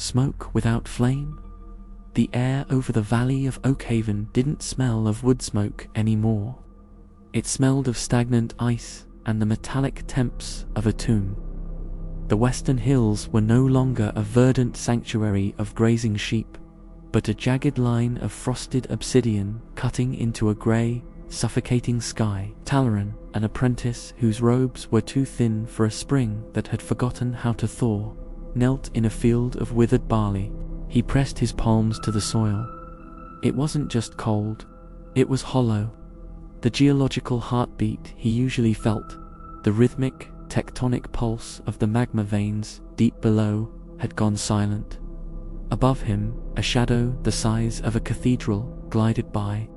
smoke without flame? The air over the valley of Oakhaven didn't smell of wood smoke anymore. It smelled of stagnant ice and the metallic temps of a tomb. The western hills were no longer a verdant sanctuary of grazing sheep, but a jagged line of frosted obsidian cutting into a grey, suffocating sky. Talron, an apprentice whose robes were too thin for a spring that had forgotten how to thaw, knelt in a field of withered barley. He pressed his palms to the soil. It wasn't just cold, it was hollow. The geological heartbeat he usually felt, the rhythmic, tectonic pulse of the magma veins deep below, had gone silent. Above him, a shadow the size of a cathedral glided by.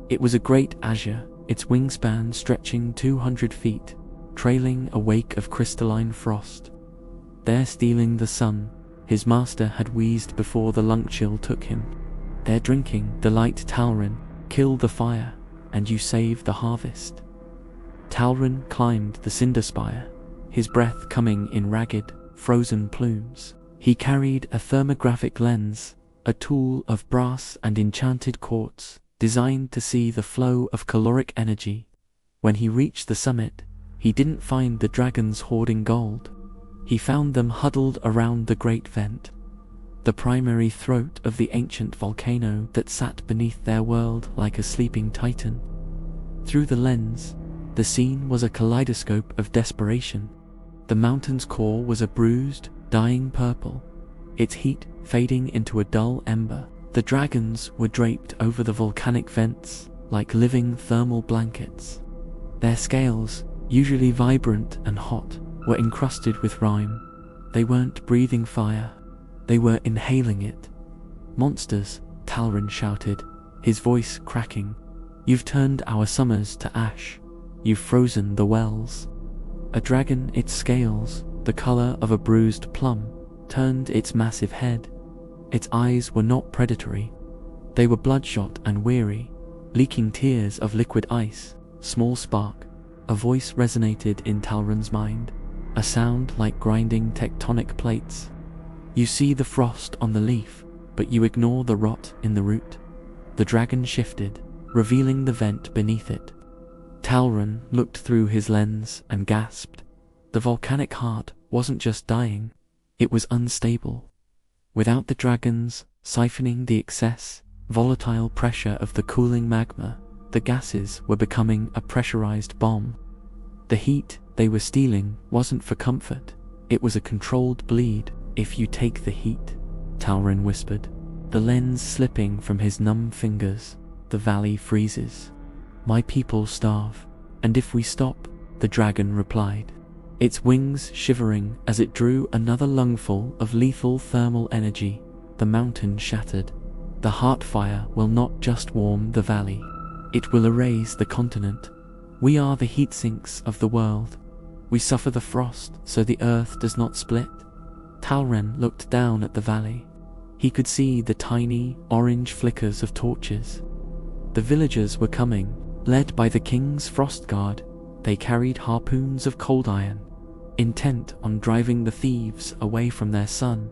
It was a great azure, its wingspan stretching 200 feet, trailing a wake of crystalline frost. There, stealing the sun, his master had wheezed before the lung chill took him. There, drinking the light Talron, kill the fire, and you save the harvest. Talron climbed the cinder spire, his breath coming in ragged, frozen plumes. He carried a thermographic lens, a tool of brass and enchanted quartz, designed to see the flow of caloric energy. When he reached the summit, he didn't find the dragons hoarding gold. He found them huddled around the great vent, the primary throat of the ancient volcano that sat beneath their world like a sleeping titan. Through the lens, the scene was a kaleidoscope of desperation. The mountain's core was a bruised, dying purple, its heat fading into a dull ember. The dragons were draped over the volcanic vents like living thermal blankets. Their scales, usually vibrant and hot, were encrusted with rime. They weren't breathing fire, they were inhaling it. "Monsters," Talron shouted, his voice cracking. "You've turned our summers to ash. You've frozen the wells." A dragon, its scales, the color of a bruised plum, turned its massive head. Its eyes were not predatory. They were bloodshot and weary, leaking tears of liquid ice. Small spark. A voice resonated in Talron's mind, a sound like grinding tectonic plates. "You see the frost on the leaf, but you ignore the rot in the root." The dragon shifted, revealing the vent beneath it. Talron looked through his lens and gasped. The volcanic heart wasn't just dying, it was unstable. Without the dragons siphoning the excess, volatile pressure of the cooling magma, the gases were becoming a pressurized bomb. The heat they were stealing wasn't for comfort, it was a controlled bleed. "If you take the heat," Talron whispered, the lens slipping from his numb fingers, "the valley freezes. My people starve, and if we stop," the dragon replied, its wings shivering as it drew another lungful of lethal thermal energy. The mountain shattered. "The heart fire will not just warm the valley, it will erase the continent. We are the heat sinks of the world. We suffer the frost so the earth does not split." Talron looked down at the valley. He could see the tiny, orange flickers of torches. The villagers were coming, led by the king's frost guard. They carried harpoons of cold iron, intent on driving the thieves away from their sun.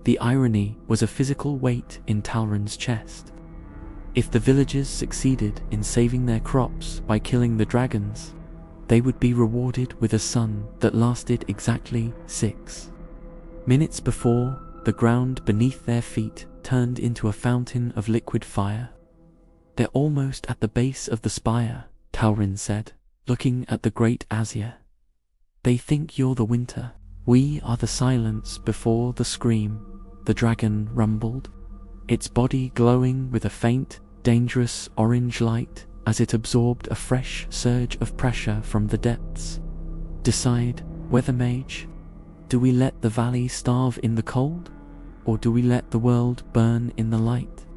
The irony was a physical weight in Talron's chest. If the villagers succeeded in saving their crops by killing the dragons, they would be rewarded with a sun that lasted exactly 6 minutes before the ground beneath their feet turned into a fountain of liquid fire. "They're almost at the base of the spire," Talron said, looking at the great azure. "They think you're the winter. We are the silence before the scream," the dragon rumbled, its body glowing with a faint, dangerous orange light as it absorbed a fresh surge of pressure from the depths. "Decide, Weather Mage. Do we let the valley starve in the cold, or do we let the world burn in the light?"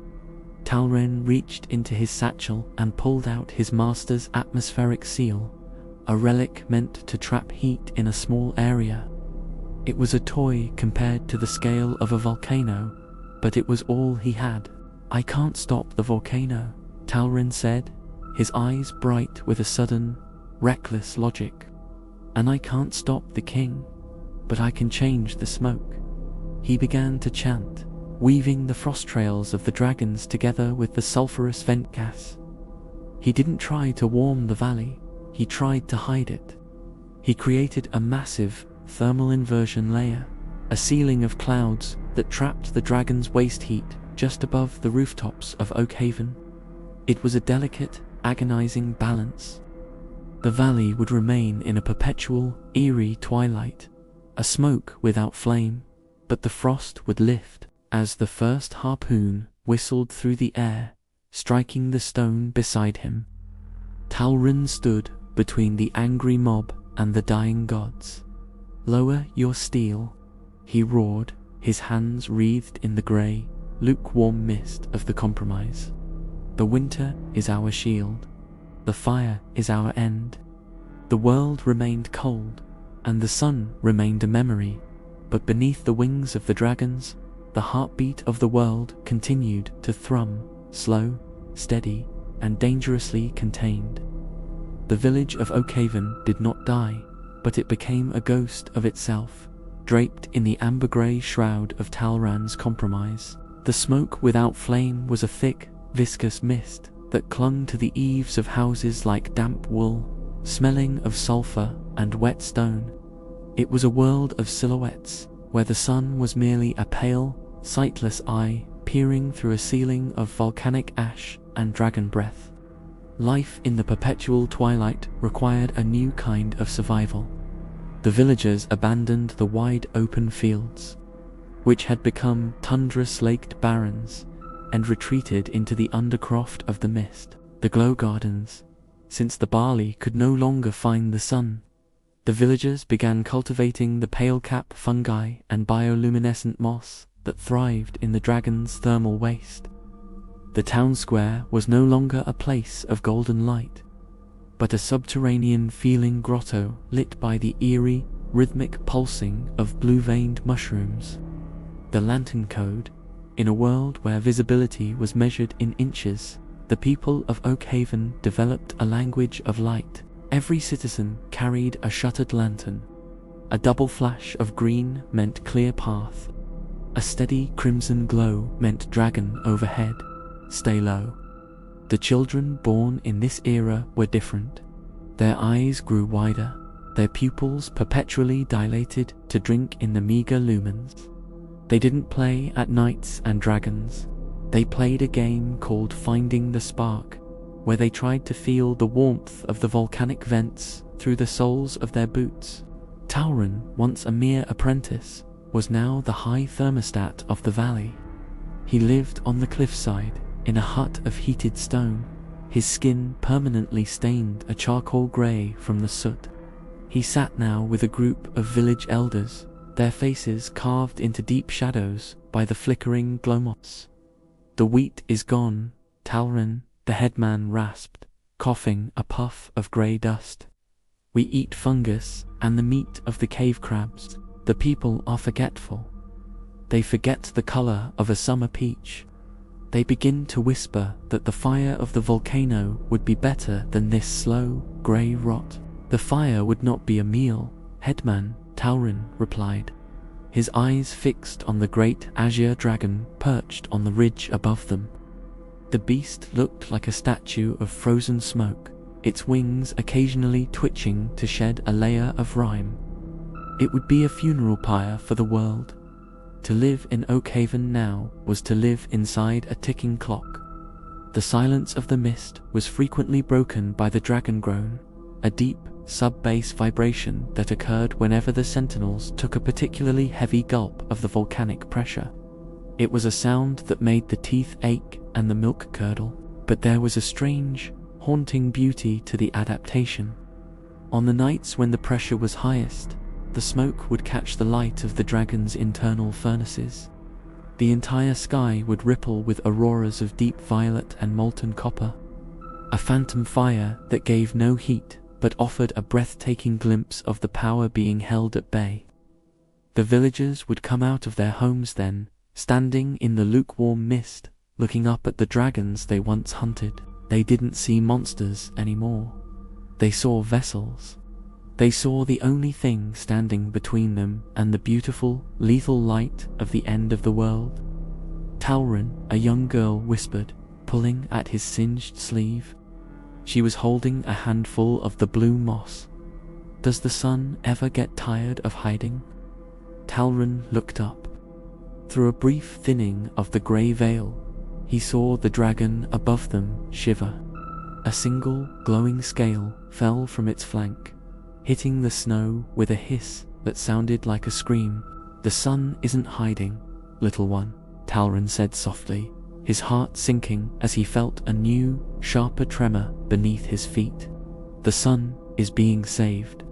Talron reached into his satchel and pulled out his master's atmospheric seal, a relic meant to trap heat in a small area. It was a toy compared to the scale of a volcano, but it was all he had. "I can't stop the volcano," Talron said, his eyes bright with a sudden, reckless logic. "And I can't stop the king, but I can change the smoke." He began to chant, weaving the frost trails of the dragons together with the sulphurous vent gas. He didn't try to warm the valley, he tried to hide it. He created a massive thermal inversion layer, a ceiling of clouds that trapped the dragon's waste heat just above the rooftops of Oakhaven. It was a delicate, agonizing balance. The valley would remain in a perpetual, eerie twilight, a smoke without flame, but the frost would lift as the first harpoon whistled through the air, striking the stone beside him. Talrin stood between the angry mob and the dying gods. "Lower your steel," he roared, his hands wreathed in the grey, lukewarm mist of the compromise. "The winter is our shield. The fire is our end." The world remained cold, and the sun remained a memory, but beneath the wings of the dragons, the heartbeat of the world continued to thrum, slow, steady, and dangerously contained. The village of Oakhaven did not die, but it became a ghost of itself, draped in the amber-grey shroud of Talran's compromise. The smoke without flame was a thick, viscous mist that clung to the eaves of houses like damp wool, smelling of sulphur and wet stone. It was a world of silhouettes, where the sun was merely a pale, sightless eye peering through a ceiling of volcanic ash and dragon breath. Life in the perpetual twilight required a new kind of survival. The villagers abandoned the wide open fields, which had become tundra-slaked barrens, and retreated into the undercroft of the mist, the glow gardens. Since the barley could no longer find the sun, the villagers began cultivating the pale cap fungi and bioluminescent moss that thrived in the dragon's thermal waste. The town square was no longer a place of golden light, but a subterranean feeling grotto lit by the eerie, rhythmic pulsing of blue-veined mushrooms. The lantern code. In a world where visibility was measured in inches, the people of Oakhaven developed a language of light. Every citizen carried a shuttered lantern. A double flash of green meant clear path. A steady crimson glow meant dragon overhead. Stay low. The children born in this era were different. Their eyes grew wider, their pupils perpetually dilated to drink in the meager lumens. They didn't play at knights and dragons. They played a game called Finding the Spark, where they tried to feel the warmth of the volcanic vents through the soles of their boots. Talrin, once a mere apprentice, was now the high thermostat of the valley. He lived on the cliffside, in a hut of heated stone, his skin permanently stained a charcoal grey from the soot. He sat now with a group of village elders, their faces carved into deep shadows by the flickering glowmots. "The wheat is gone," Talrin, the headman, rasped, coughing a puff of grey dust. "We eat fungus and the meat of the cave crabs. The people are forgetful. They forget the colour of a summer peach. They begin to whisper that the fire of the volcano would be better than this slow, grey rot." "The fire would not be a meal, headman," Talrin replied, his eyes fixed on the great azure dragon perched on the ridge above them. The beast looked like a statue of frozen smoke, its wings occasionally twitching to shed a layer of rime. It would be a funeral pyre for the world. To live in Oakhaven now was to live inside a ticking clock. The silence of the mist was frequently broken by the dragon groan, a deep, sub-bass vibration that occurred whenever the sentinels took a particularly heavy gulp of the volcanic pressure. It was a sound that made the teeth ache and the milk curdle, but there was a strange, haunting beauty to the adaptation. On the nights when the pressure was highest, the smoke would catch the light of the dragon's internal furnaces. The entire sky would ripple with auroras of deep violet and molten copper. A phantom fire that gave no heat but offered a breathtaking glimpse of the power being held at bay. The villagers would come out of their homes then, standing in the lukewarm mist, looking up at the dragons they once hunted. They didn't see monsters anymore. They saw vessels. They saw the only thing standing between them and the beautiful, lethal light of the end of the world. Talrin, a young girl, whispered, pulling at his singed sleeve. She was holding a handful of the blue moss. "Does the sun ever get tired of hiding?" Talrin looked up. Through a brief thinning of the grey veil, he saw the dragon above them shiver. A single glowing scale fell from its flank, hitting the snow with a hiss that sounded like a scream. "The sun isn't hiding, little one," Talrin said softly, his heart sinking as he felt a new, sharper tremor beneath his feet. "The sun is being saved.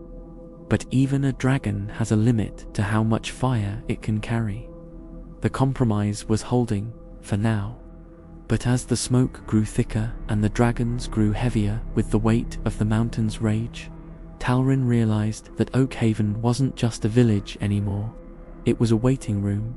But even a dragon has a limit to how much fire it can carry." The compromise was holding, for now. But as the smoke grew thicker and the dragons grew heavier with the weight of the mountain's rage, Talrin realized that Oakhaven wasn't just a village anymore. It was a waiting room,